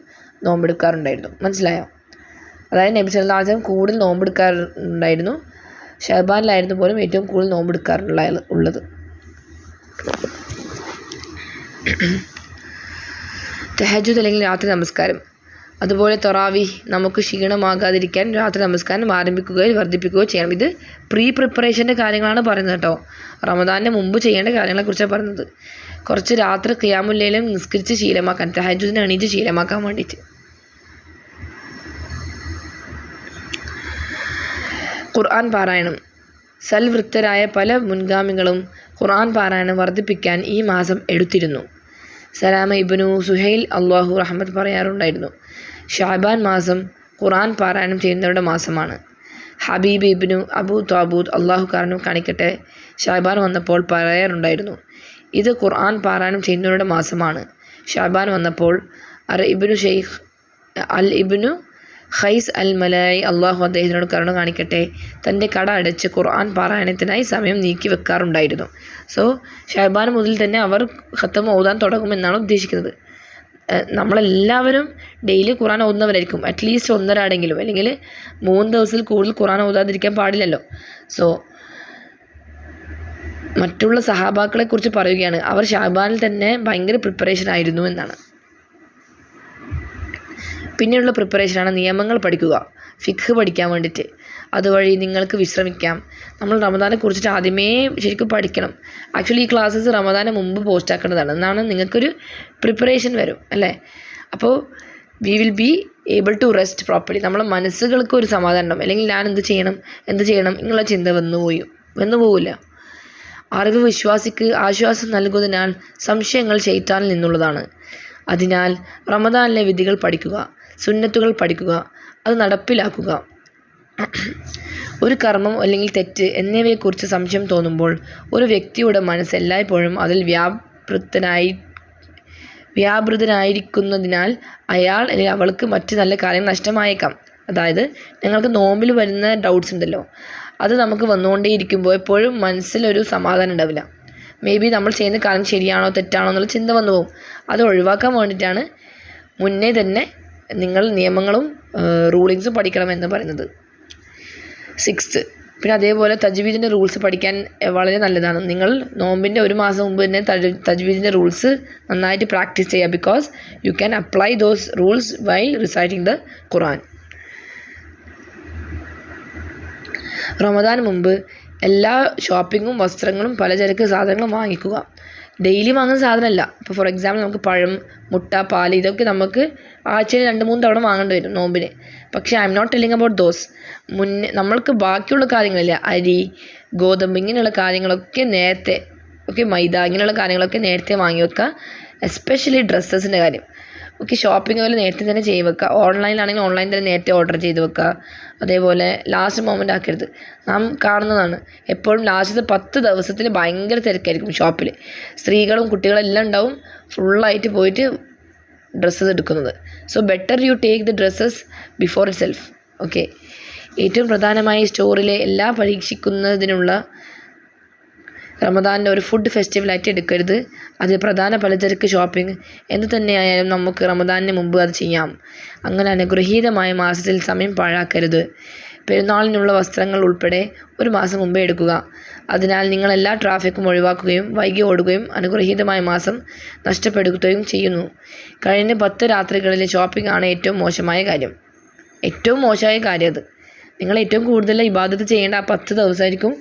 Speaker 1: നോമ്പെടുക്കാറുണ്ടായിരുന്നു. മനസ്സിലായോ? അതായത് നബി സല്ലല്ലാഹു അലൈഹി വസല്ലം കൂടുതൽ നോമ്പെടുക്കാറുണ്ടായിരുന്നു. ശഅബാനിലായിരുന്നു പോലും ഏറ്റവും കൂടുതൽ നോമ്പെടുക്കാറുള്ളത്. തഹജ്ജുദ് അല്ലെങ്കിൽ രാത്രി നമസ്കാരം, അതുപോലെ തറാവീഹ്, നമുക്ക് ക്ഷീണമാകാതിരിക്കാൻ രാത്രി നമസ്കാരം ആരംഭിക്കുകയോ വർദ്ധിപ്പിക്കുകയോ ചെയ്യണം. ഇത് പ്രിപ്പറേഷൻ്റെ കാര്യങ്ങളാണ് പറയുന്നത് കേട്ടോ. റമദാനിന് മുമ്പ് ചെയ്യേണ്ട കാര്യങ്ങളെക്കുറിച്ചാണ് പറയുന്നത്. കുറച്ച് രാത്രി ഖിയാമുൽ ലൈലും നിസ്കരിച്ച് ശീലമാക്കാൻ, തഹജ്ജുദിനെ എണീറ്റ് ശീലമാക്കാൻ വേണ്ടിയിട്ട്. ഖുർആൻ പാരായണം, സൽവൃത്തരായ പല മുൻഗാമികളും ഖുർആൻ പാരായണം വർദ്ധിപ്പിക്കാൻ ഈ മാസം എടുത്തിരുന്നു. സലാമ ഇബ്നു സുഹൈൽ അള്ളാഹു റഹ്മത്ത് പറയാറുണ്ടായിരുന്നു, ഷഅബാൻ മാസം ഖുർആൻ പാരായണം ചെയ്യുന്നവരുടെ മാസമാണ്. ഹബീബ് ഇബ്നു അബൂ താബൂത്ത് അള്ളാഹു കാരണം കാണിക്കട്ടെ ഷഅബാൻ വന്നപ്പോൾ പറയാറുണ്ടായിരുന്നു, ഇത് ഖുർആൻ പാരായണം ചെയ്യുന്നവരുടെ മാസമാണ്. ഷഅബാൻ വന്നപ്പോൾ ഇബ്നു ഖൈസ് അൽ മലായി അള്ളാഹു അദ്ദേഹത്തിനോട് കരുണ കാണിക്കട്ടെ തൻ്റെ കട അടച്ച് ഖുർആൻ പാരായണത്തിനായി സമയം നീക്കി വെക്കാറുണ്ടായിരുന്നു. സോ ഷഅബാൻ മുതൽ തന്നെ അവർ ഖത്തം ഓതാൻ തുടങ്ങുമെന്നാണ് ഉദ്ദേശിക്കുന്നത്. നമ്മളെല്ലാവരും ഡെയിലി ഖുർആൻ ഓതുന്നവരായിരിക്കും, അറ്റ്ലീസ്റ്റ് 1.5 ആടെങ്കിലും, അല്ലെങ്കിൽ 3 ദിവസത്തിൽ കൂടുതൽ ഖുർആൻ ഓതാതിരിക്കാൻ പാടില്ലല്ലോ. സോ മറ്റുള്ള സഹാബാക്കളെക്കുറിച്ച് പറയുകയാണ്, അവർ ഷഅബാനിൽ തന്നെ ഭയങ്കര പ്രിപ്പറേഷൻ ആയിരുന്നു എന്നാണ്. പിന്നെയുള്ള പ്രിപ്പറേഷനാണ് നിയമങ്ങൾ പഠിക്കുക, ഫിഖ് പഠിക്കാൻ വേണ്ടിയിട്ട്. അതുവഴി നിങ്ങൾക്ക് വിശ്രമിക്കാം. നമ്മൾ റമദാനെ കുറിച്ചിട്ട് ആദ്യമേ ശരിക്കും പഠിക്കണം. ആക്ച്വലി ഈ ക്ലാസ്സസ് റമദാന് മുമ്പ് പോസ്റ്റ് ആക്കേണ്ടതാണ്, എന്നാണ് നിങ്ങൾക്കൊരു പ്രിപ്പറേഷൻ വരും അല്ലേ. അപ്പോൾ we will be able to rest properly. നമ്മളെ മനസ്സുകൾക്ക് ഒരു സമാധാനം ഉണ്ടാവും. അല്ലെങ്കിൽ ഞാൻ എന്ത് ചെയ്യണം എന്നുള്ള ചിന്ത വന്നു പോവില്ല. അറിവ് വിശ്വാസിക്ക് ആശ്വാസം നൽകുന്നതിനാൽ സംശയങ്ങൾ ശൈത്താനിൽ നിന്നുള്ളതാണ്. അതിനാൽ റമദാനിലെ വിധികൾ പഠിക്കുക, സുന്നത്തുകൾ പഠിക്കുക, അത് നടപ്പിലാക്കുക. ഒരു കർമ്മം അല്ലെങ്കിൽ തെറ്റ് എന്നിവയെക്കുറിച്ച് സംശയം തോന്നുമ്പോൾ ഒരു വ്യക്തിയുടെ മനസ്സ് എല്ലായ്പ്പോഴും അതിൽ വ്യാപൃതനായിരിക്കുന്നതിനാൽ അയാൾ അല്ലെങ്കിൽ അവൾക്ക് മറ്റ് നല്ല കാര്യങ്ങൾ നഷ്ടമായേക്കാം. അതായത് ഞങ്ങൾക്ക് നോമ്പിൽ വരുന്ന ഡൗട്ട്സ് ഉണ്ടല്ലോ, അത് നമുക്ക് വന്നുകൊണ്ടേയിരിക്കുമ്പോൾ എപ്പോഴും മനസ്സിലൊരു സമാധാനം ഉണ്ടാവില്ല. മേ ബി നമ്മൾ ചെയ്യുന്ന കാര്യം ശരിയാണോ തെറ്റാണോ എന്നുള്ള ചിന്ത വന്നു പോകും. അത് ഒഴിവാക്കാൻ വേണ്ടിയിട്ടാണ് മുന്നേ തന്നെ നിങ്ങൾ നിയമങ്ങളും റൂളിങ്സും പഠിക്കണമെന്ന് പറയുന്നത്. 6th, പിന്നെ അതേപോലെ തജ്വീദിൻ്റെ റൂൾസ് പഠിക്കാൻ വളരെ നല്ലതാണ്. നിങ്ങൾ നോമ്പിൻ്റെ 1 മാസം മുമ്പ് തന്നെ തജ്വീദിൻ്റെ റൂൾസ് നന്നായിട്ട് പ്രാക്ടീസ് ചെയ്യുക. Because you can apply those rules while reciting the Quran. Ramadan മുമ്പ് എല്ലാ ഷോപ്പിങ്ങും വസ്ത്രങ്ങളും പലചരക്ക് സാധനങ്ങളും വാങ്ങിക്കുക. ഡെയിലി വാങ്ങുന്ന സാധനമല്ല. ഇപ്പോൾ ഫോർ എക്സാമ്പിൾ നമുക്ക് പഴം, മുട്ട, പാല് ഇതൊക്കെ നമുക്ക് ആഴ്ചയിൽ 2-3 തവണ വാങ്ങേണ്ടി വരും നോമ്പിന്. പക്ഷേ I'm not telling about those. നമ്മൾക്ക് ബാക്കിയുള്ള കാര്യങ്ങളില്ല, അരി, ഗോതമ്പ് ഇങ്ങനെയുള്ള കാര്യങ്ങളൊക്കെ നേരത്തെ, മൈദ ഇങ്ങനെയുള്ള കാര്യങ്ങളൊക്കെ നേരത്തെ വാങ്ങി വെക്കുക. എസ്പെഷ്യലി ഡ്രസ്സസിൻ്റെ കാര്യം. ഷോപ്പിംഗ് പോലെ നേരത്തെ തന്നെ ചെയ്ത് വെക്കുക. ഓൺലൈനിലാണെങ്കിൽ ഓൺലൈൻ തന്നെ നേരത്തെ ഓർഡർ ചെയ്ത് വെക്കുക. അതേപോലെ ലാസ്റ്റ് മൊമെൻ്റ് ആക്കരുത്. നാം കാണുന്നതാണ് എപ്പോഴും ലാസ്റ്റത്തെ 10 ദിവസത്തിൽ ഭയങ്കര തിരക്കായിരിക്കും ഷോപ്പിൽ. സ്ത്രീകളും കുട്ടികളെല്ലാം ഉണ്ടാവും ഫുള്ളായിട്ട് പോയിട്ട് ഡ്രസ്സസ് എടുക്കുന്നത്. So better you take the dresses before it self. ഏറ്റവും പ്രധാനമായി സ്റ്റോറിലെ എല്ലാ പരീക്ഷിക്കുന്നതിനുള്ള റമദാനിൻ്റെ ഒരു ഫുഡ് ഫെസ്റ്റിവലായിട്ട് എടുക്കരുത്. അത് പ്രധാന പലചരക്ക് ഷോപ്പിംഗ് എന്ത് തന്നെയായാലും നമുക്ക് റമദാനിന് മുമ്പ് അത് ചെയ്യാം. അങ്ങനെ അനുഗ്രഹീതമായ മാസത്തിൽ സമയം പാഴാക്കരുത്. പെരുന്നാളിനുള്ള വസ്ത്രങ്ങൾ ഉൾപ്പെടെ ഒരു മാസം മുമ്പേ എടുക്കുക. അതിനാൽ നിങ്ങൾ എല്ലാ ട്രാഫിക്കും ഒഴിവാക്കുകയും വൈകി ഓടുകയും അനുഗ്രഹീതമായ മാസം നഷ്ടപ്പെടുത്തുകയും ചെയ്യുന്നു. കഴിഞ്ഞ 10 രാത്രികളിലെ ഷോപ്പിംഗ് ആണ് ഏറ്റവും മോശമായ കാര്യം. അത് നിങ്ങൾ ഏറ്റവും കൂടുതൽ ഇബാദത്ത് ചെയ്യേണ്ട ആ 10 ദിവസമായിരിക്കും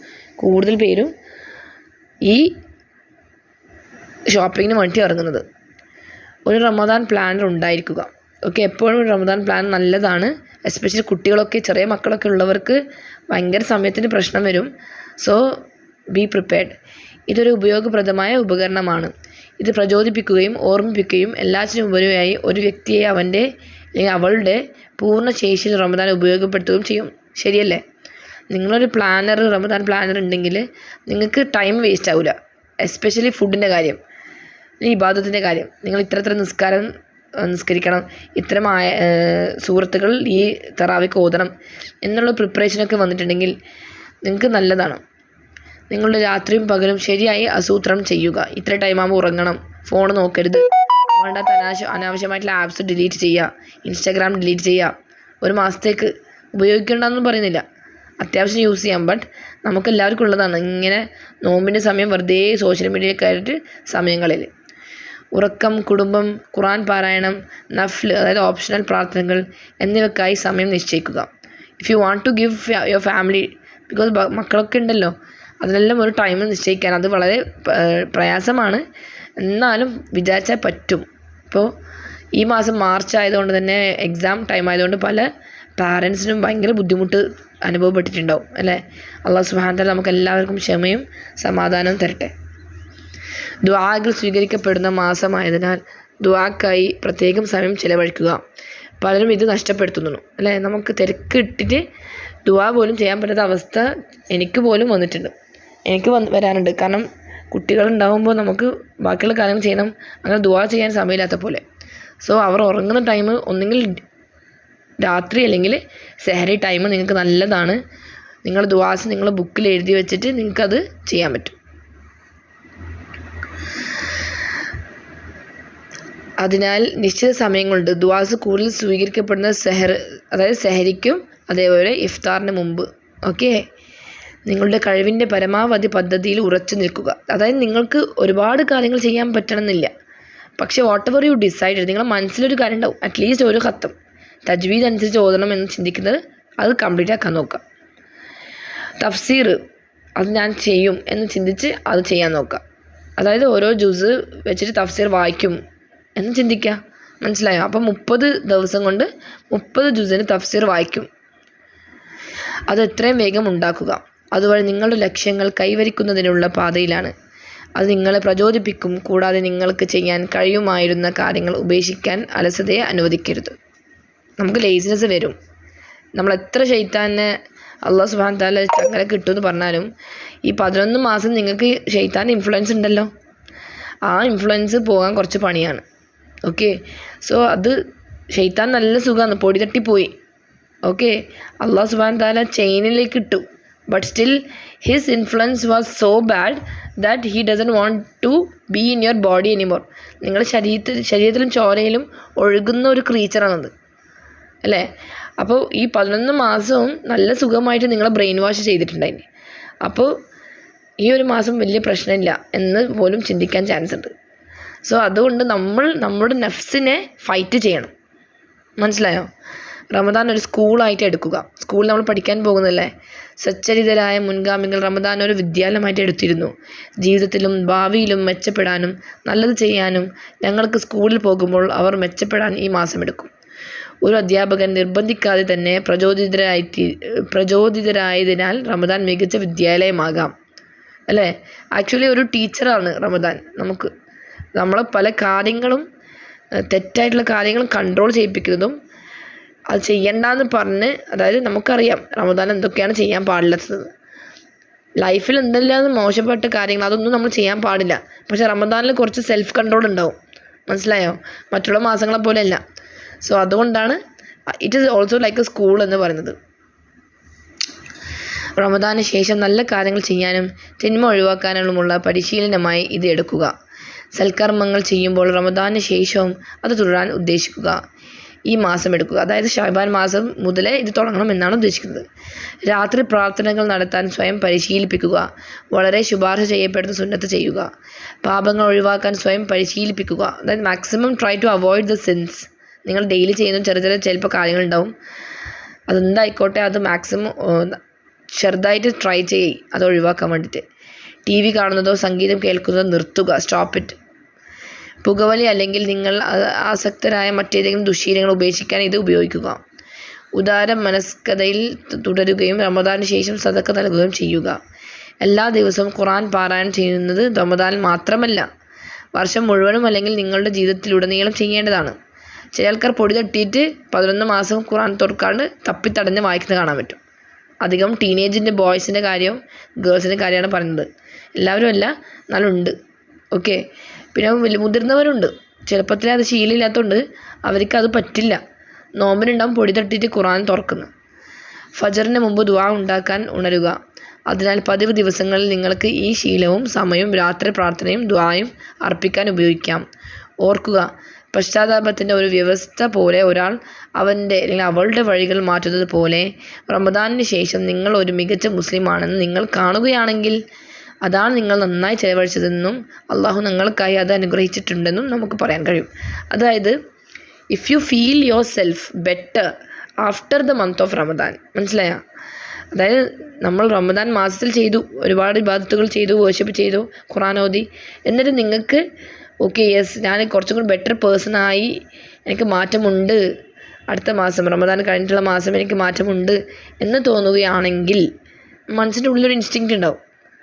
Speaker 1: കൂടുതൽ പേരും ഈ ഷോപ്പിങ്ങിന് വേണ്ടി ഇറങ്ങുന്നത്. ഒരു റമദാൻ പ്ലാനർ ഉണ്ടായിരിക്കുക. എപ്പോഴും ഒരു റമദാൻ പ്ലാൻ നല്ലതാണ്. എസ്പെഷ്യലി കുട്ടികളൊക്കെ, ചെറിയ മക്കളൊക്കെ ഉള്ളവർക്ക് ഭയങ്കര സമയത്തിന് പ്രശ്നം വരും. So be prepared. ഇതൊരു ഉപയോഗപ്രദമായ ഉപകരണമാണ്. ഇത് പ്രചോദിപ്പിക്കുകയും ഓർമ്മിപ്പിക്കുകയും എല്ലാറ്റിനും ഉപരിയായി ഒരു വ്യക്തിയെ അവൻ്റെ അല്ലെങ്കിൽ അവളുടെ പൂർണ്ണ ശേഷിയിൽ റമദാൻ ഉപയോഗപ്പെടുത്തുകയും ചെയ്യും. ശരിയല്ലേ? നിങ്ങളൊരു റമദാൻ പ്ലാനർ ഉണ്ടെങ്കിൽ നിങ്ങൾക്ക് ടൈം വേസ്റ്റ് ആവില്ല. എസ്പെഷ്യലി ഫുഡിൻ്റെ കാര്യം, ഈ ഇബാദത്തിൻ്റെ കാര്യം. നിങ്ങൾ ഇത്ര നിസ്കരിക്കണം, ഇത്തരം സൂറത്തുകൾ ഈ തറാവിക്ക് ഓതണം എന്നുള്ള പ്രിപ്പറേഷനൊക്കെ വന്നിട്ടുണ്ടെങ്കിൽ നിങ്ങൾക്ക് നല്ലതാണ്. നിങ്ങളുടെ രാത്രിയും പകലും ശരിയായി ആസൂത്രണം ചെയ്യുക. ഇത്ര ടൈമാകുമ്പോൾ ഉറങ്ങണം, ഫോൺ നോക്കരുത്, വേണ്ടാത്ത അനാവശ്യമായിട്ടുള്ള ആപ്സ് ഡിലീറ്റ് ചെയ്യുക, ഇൻസ്റ്റാഗ്രാം ഡിലീറ്റ് ചെയ്യുക. ഒരു മാസത്തേക്ക് ഉപയോഗിക്കേണ്ടെന്നും പറയുന്നില്ല, അത്യാവശ്യം യൂസ് ചെയ്യാം. ബട്ട് നമുക്കെല്ലാവർക്കും ഉള്ളതാണ് ഇങ്ങനെ നോമ്പിൻ്റെ സമയം വെറുതെ സോഷ്യൽ മീഡിയയിൽ കയറിയിട്ട് സമയങ്ങളിൽ. ഉറക്കം, കുടുംബം, ഖുർആൻ പാരായണം, നഫ്ൽ അതായത് ഓപ്ഷണൽ പ്രാർത്ഥനകൾ എന്നിവയ്ക്കായി സമയം നിശ്ചയിക്കുക. If you want to give your family, because മക്കളൊക്കെ ഉണ്ടല്ലോ, അതിനെല്ലാം ഒരു ടൈം നിശ്ചയിക്കാൻ അത് വളരെ പ്രയാസമാണ്. എന്നാലും വിചാരിച്ചാൽ പറ്റും. ഇപ്പോൾ ഈ മാസം മാർച്ച് ആയതുകൊണ്ട് തന്നെ എക്സാം ടൈം ആയതുകൊണ്ട് പല പാരൻസിനും ഭയങ്കര ബുദ്ധിമുട്ട് അനുഭവപ്പെട്ടിട്ടുണ്ടാവും അല്ലേ? അള്ളാഹു സുബ്ഹാനഹു വ തആല നമുക്ക് എല്ലാവർക്കും ക്ഷമയും സമാധാനവും തരട്ടെ. ദുആകൾ സ്വീകരിക്കപ്പെടുന്ന മാസമായതിനാൽ ദുആക്കായി പ്രത്യേകം സമയം ചിലവഴിക്കുക. പലരും ഇത് നഷ്ടപ്പെടുത്തുന്നു അല്ലേ? നമുക്ക് തിരക്ക് ഇട്ടിട്ട് ദുആ പോലും ചെയ്യാൻ പറ്റാത്ത അവസ്ഥ എനിക്ക് പോലും വന്നിട്ടുണ്ട്, എനിക്ക് വരാനുണ്ട്. കാരണം കുട്ടികളുണ്ടാകുമ്പോൾ നമുക്ക് ബാക്കിയുള്ള കാര്യങ്ങൾ ചെയ്യണം, അങ്ങനെ ദുആ ചെയ്യാൻ സമയമില്ലാത്ത പോലെ. സോ അവർ ഉറങ്ങുന്ന ടൈം ഒന്നുകിൽ രാത്രി അല്ലെങ്കിൽ സെഹരി ടൈം നിങ്ങൾക്ക് നല്ലതാണ്. നിങ്ങൾ ദുആസ് നിങ്ങൾ ബുക്കിൽ എഴുതി വെച്ചിട്ട് നിങ്ങൾക്കത് ചെയ്യാൻ പറ്റും. അതിനാൽ നിശ്ചിത സമയങ്ങളുണ്ട്. ദുആസ് കൂടുതൽ സ്വീകരിക്കപ്പെടുന്ന അതായത് സെഹരിക്കും അതേപോലെ ഇഫ്താറിന് മുമ്പ്. നിങ്ങളുടെ കഴിവിൻ്റെ പരമാവധി പദ്ധതിയിൽ ഉറച്ചു നിൽക്കുക. അതായത് നിങ്ങൾക്ക് ഒരുപാട് കാര്യങ്ങൾ ചെയ്യാൻ പറ്റണമെന്നില്ല, പക്ഷേ വാട്ട് എവർ യു ഡിസൈഡ്, നിങ്ങളുടെ മനസ്സിലൊരു കാര്യം ഉണ്ടാവും, അറ്റ്ലീസ്റ്റ് ഒരു ഖത്തം തജ്വീദ് അനുസരിച്ച് ഓതണം എന്ന് ചിന്തിക്കുന്നത് അത് കംപ്ലീറ്റ് ആക്കാൻ നോക്കുക. തഫ്സീർ അത് ഞാൻ ചെയ്യും എന്ന് ചിന്തിച്ച് അത് ചെയ്യാൻ നോക്കുക. അതായത് ഓരോ ജുസ് വെച്ചിട്ട് തഫ്സീർ വായിക്കും എന്ന് ചിന്തിക്കുക. മനസ്സിലായോ? അപ്പം 30 ദിവസം കൊണ്ട് 30 ജുസിന് തഫ്സീർ വായിക്കും. അത് എത്രയും വേഗം ഉണ്ടാക്കുക. അതുവഴി നിങ്ങളുടെ ലക്ഷ്യങ്ങൾ കൈവരിക്കുന്നതിനുള്ള പാതയിലാണ്. അത് നിങ്ങളെ പ്രചോദിപ്പിക്കും. കൂടാതെ നിങ്ങൾക്ക് ചെയ്യാൻ കഴിയുമായിരുന്ന കാര്യങ്ങൾ ഉപേക്ഷിക്കാൻ അലസതയെ അനുവദിക്കരുത്. നമുക്ക് ലേസിനെസ് വരും. നമ്മൾ എത്ര ശൈത്താനെ അള്ളാഹു സുബ്ഹാനഹു വ തആല ചങ്ങല കിട്ടുമെന്ന് പറഞ്ഞാലും ഈ 11 മാസം നിങ്ങൾക്ക് ശൈത്താൻ്റെ ഇൻഫ്ലുവൻസ് ഉണ്ടല്ലോ, ആ ഇൻഫ്ലുവൻസ് പോകാൻ കുറച്ച് പണിയാണ്. സോ അത് ശൈത്താൻ നല്ല സുഖമാണ്, പൊടി തട്ടിപ്പോയി. അള്ളാഹു സുബ്ഹാനഹു വ തആല ചെയിനിലേക്ക് ഇട്ടു, but still his influence was so bad that he doesn't want to be in your body anymore. നിങ്ങളുടെ ശരീരത്തിലും ചോരയിലും ഒഴുകുന്ന ഒരു ക്രീച്ചറാണത് അല്ലേ? അപ്പോൾ ഈ 11 മാസവും നല്ല സുഖമായിട്ട് നിങ്ങളെ ബ്രെയിൻ വാഷ് ചെയ്തിട്ടുണ്ടായിന്. അപ്പോൾ ഈ ഒരു മാസം വലിയ പ്രശ്നമില്ല എന്ന് പോലും ചിന്തിക്കാൻ ചാൻസ് ഉണ്ട്. സോ അതുകൊണ്ട് നമ്മൾ നമ്മുടെ നഫ്സിനെ ഫൈറ്റ് ചെയ്യണം. മനസ്സിലായോ? റമദാൻ ഒരു സ്കൂളായിട്ട് എടുക്കുക. സ്കൂളിൽ നമ്മൾ പഠിക്കാൻ പോകുന്നതല്ലേ. സച്ചരിതരായ മുൻഗാമികൾ റമദാൻ ഒരു വിദ്യാലയമായിട്ട് എടുത്തിരുന്നു. ജീവിതത്തിലും ഭാവിയിലും മെച്ചപ്പെടാനും നല്ലത് ചെയ്യാനും ഞങ്ങൾക്ക് സ്കൂളിൽ പോകുമ്പോൾ അവർ മെച്ചപ്പെടാൻ ഈ മാസം എടുക്കും. ഒരു അധ്യാപകൻ നിർബന്ധിക്കാതെ തന്നെ പ്രചോദിതരായതിനാൽ റമദാൻ മികച്ച വിദ്യാലയമാകാം അല്ലേ. ആക്ച്വലി ഒരു ടീച്ചറാണ് റമദാൻ. നമ്മൾ പല കാര്യങ്ങളും തെറ്റായിട്ടുള്ള കാര്യങ്ങളും കൺട്രോൾ ചെയ്യിപ്പിക്കുന്നതും അത് ചെയ്യണ്ടെന്ന് പറഞ്ഞ്, അതായത് നമുക്കറിയാം റമദാൻ എന്തൊക്കെയാണ് ചെയ്യാൻ പാടില്ലാത്തത്. ലൈഫിൽ എന്തെല്ലാം മോശപ്പെട്ട കാര്യങ്ങൾ അതൊന്നും നമ്മൾ ചെയ്യാൻ പാടില്ല. പക്ഷേ റമദാനിൽ കുറച്ച് സെൽഫ് കൺട്രോൾ ഉണ്ടാവും. മനസ്സിലായോ? മറ്റുള്ള മാസങ്ങളെ പോലെയല്ല. സോ അതുകൊണ്ടാണ് it is also like A school എന്ന് പറയുന്നത്. റമദാന് ശേഷം നല്ല കാര്യങ്ങൾ ചെയ്യാനും തിന്മ ഒഴിവാക്കാനുമുള്ള പരിശീലനമായി ഇത് എടുക്കുക. സൽക്കർമ്മങ്ങൾ ചെയ്യുമ്പോൾ റമദാന് ശേഷവും അത് തുടരാൻ ഉദ്ദേശിക്കുക. ഈ മാസം എടുക്കുക. അതായത് ശഅബാൻ മാസം മുതലേ ഇത് തുടങ്ങണം എന്നാണ് ഉദ്ദേശിക്കുന്നത്. രാത്രി പ്രാർത്ഥനകൾ നടത്താൻ സ്വയം പരിശീലിപ്പിക്കുക. വളരെ ശുപാർശ ചെയ്യപ്പെടുന്ന സുന്നത്ത് ചെയ്യുക. പാപങ്ങൾ ഒഴിവാക്കാൻ സ്വയം പരിശീലിപ്പിക്കുക. അതായത് maximum try to avoid the sins. നിങ്ങൾ ഡെയിലി ചെയ്യുന്ന ചെറിയ ചിലപ്പോൾ കാര്യങ്ങളുണ്ടാവും. അതെന്തായിക്കോട്ടെ അത് മാക്സിമം ചെറുതായിട്ട് ട്രൈ ചെയ്യ് അത് ഒഴിവാക്കാൻ വേണ്ടിയിട്ട്. ടി വി കാണുന്നതോ സംഗീതം കേൾക്കുന്നതോ നിർത്തുക. Stop it. പുകവലി അല്ലെങ്കിൽ നിങ്ങൾ ആസക്തരായ മറ്റേതെങ്കിലും ദുശ്ശീലങ്ങൾ ഉപേക്ഷിക്കാൻ ഇത് ഉപയോഗിക്കുക. ഉദാര മനസ്കതയിൽ തുടരുകയും റമദാന് ശേഷം സദക്ക നൽകുകയും ചെയ്യുക. എല്ലാ ദിവസവും ഖുർആൻ പാരായണം ചെയ്യുന്നത് റമദാനിൽ മാത്രമല്ല, വർഷം മുഴുവനും അല്ലെങ്കിൽ നിങ്ങളുടെ ജീവിതത്തിലുടനീളം ചെയ്യേണ്ടതാണ്. ചില ആൾക്കാർ പൊടി തട്ടിയിട്ട് 11 മാസം ഖുർആൻ തുറക്കാണ്ട് തപ്പിത്തടഞ്ഞ് വായിക്കുന്നത് കാണാൻ പറ്റും. അധികം ടീനേജിൻ്റെ ബോയ്സിൻ്റെ കാര്യവും ഗേൾസിൻ്റെ കാര്യമാണ് പറയുന്നത്. എല്ലാവരും അല്ല, എന്നാലും ഉണ്ട്. ഓക്കെ. പിന്നെ മുതിർന്നവരുണ്ട്, ചെറുപ്പത്തിലേ അത് ശീലമില്ലാത്തതുകൊണ്ട് അവർക്ക് അത് പറ്റില്ല. നോമ്പിനുണ്ടാവും പൊടി തട്ടിയിട്ട് ഖുർആൻ തുറക്കുന്നു. ഫജറിന് മുമ്പ് ദുആ ഉണ്ടാക്കാൻ ഉണരുക. അതിനാൽ പതിവ് ദിവസങ്ങളിൽ നിങ്ങൾക്ക് ഈ ശീലവും സമയവും രാത്രി പ്രാർത്ഥനയും ദുആയും അർപ്പിക്കാൻ ഉപയോഗിക്കാം. ഓർക്കുക, പശ്ചാത്താപത്തിൻ്റെ ഒരു വ്യവസ്ഥ പോലെ ഒരാൾ അവൻ്റെ അല്ലെങ്കിൽ അവളുടെ വഴികൾ മാറ്റുന്നത് പോലെ റമദാനിന് ശേഷം നിങ്ങൾ ഒരു മികച്ച മുസ്ലിമാണെന്ന് നിങ്ങൾ കാണുകയാണെങ്കിൽ അതാണ് നിങ്ങൾ നന്നായി ചെലവഴിച്ചതെന്നും അള്ളാഹു നിങ്ങൾക്കായി അത് അനുഗ്രഹിച്ചിട്ടുണ്ടെന്നും നമുക്ക് പറയാൻ കഴിയും. അതായത് if you feel your self better after the month of Ramadan, മനസ്സിലായോ? അതായത് നമ്മൾ റമദാൻ മാസത്തിൽ ചെയ്തു, ഒരുപാട് ഇബാദത്തുകൾ ചെയ്തു, വർഷിപ്പ് ചെയ്തു, ഖുർആൻ ഓതി, എന്നിട്ട് നിങ്ങൾക്ക് ഓക്കെ യെസ് ഞാൻ കുറച്ചും കൂടി ബെറ്റർ പേഴ്സണായി, എനിക്ക് മാറ്റമുണ്ട്, അടുത്ത മാസം റമദാൻ കഴിഞ്ഞിട്ടുള്ള മാസം എനിക്ക് മാറ്റമുണ്ട് എന്ന് തോന്നുകയാണെങ്കിൽ മനസ്സിൻ്റെ ഉള്ളിലൊരു ഇൻസ്റ്റിങ്ക്റ്റ് ഉണ്ടാവും,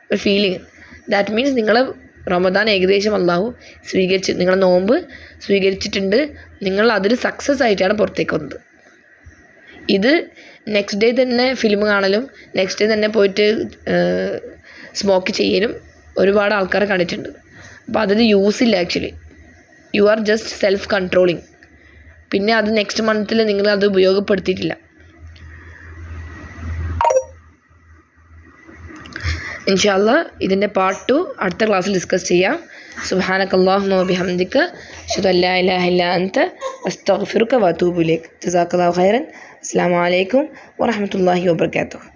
Speaker 1: ഒരു ഫീലിംഗ്. ദാറ്റ് മീൻസ് നിങ്ങൾ റമദാൻ ഏകദേശം അള്ളാഹു സ്വീകരിച്ച്, നിങ്ങളെ നോമ്പ് സ്വീകരിച്ചിട്ടുണ്ട്, നിങ്ങൾ അതിൽ സക്സസ് ആയിട്ടാണ് പുറത്തേക്ക് വന്നത്. ഇത് നെക്സ്റ്റ് ഡേ തന്നെ ഫിലിം കാണലും നെക്സ്റ്റ് ഡേ തന്നെ പോയിട്ട് സ്മോക്ക് ചെയ്യലും ഒരുപാട് ആൾക്കാരെ കണ്ടിട്ടുണ്ട്. അപ്പോൾ അതിന് യൂസ് ഇല്ല. Actually you are just self controlling. പിന്നെ അത് നെക്സ്റ്റ് മന്തിൽ നിങ്ങൾ അത് ഉപയോഗപ്പെടുത്തിയിട്ടില്ല. ഇൻഷാ അല്ലാഹ് ഇതിൻ്റെ പാർട്ട് 2 അടുത്ത ക്ലാസ്സിൽ ഡിസ്കസ് ചെയ്യാം. സുബ്ഹാനകല്ലാഹുമ്മ വബിഹംദിക അശ്ഹദു അല്ലാ ഇലാഹ ഇല്ലാ അൻത അസ്തഗ്ഫിറുക വഅതൂബു ഇലൈക്. ജസാക്കല്ലാഹു ഖൈറൻ. അസ്സലാമു അലൈക്കും വറഹ്മത്തുള്ളാഹി വബറകാതുഹു.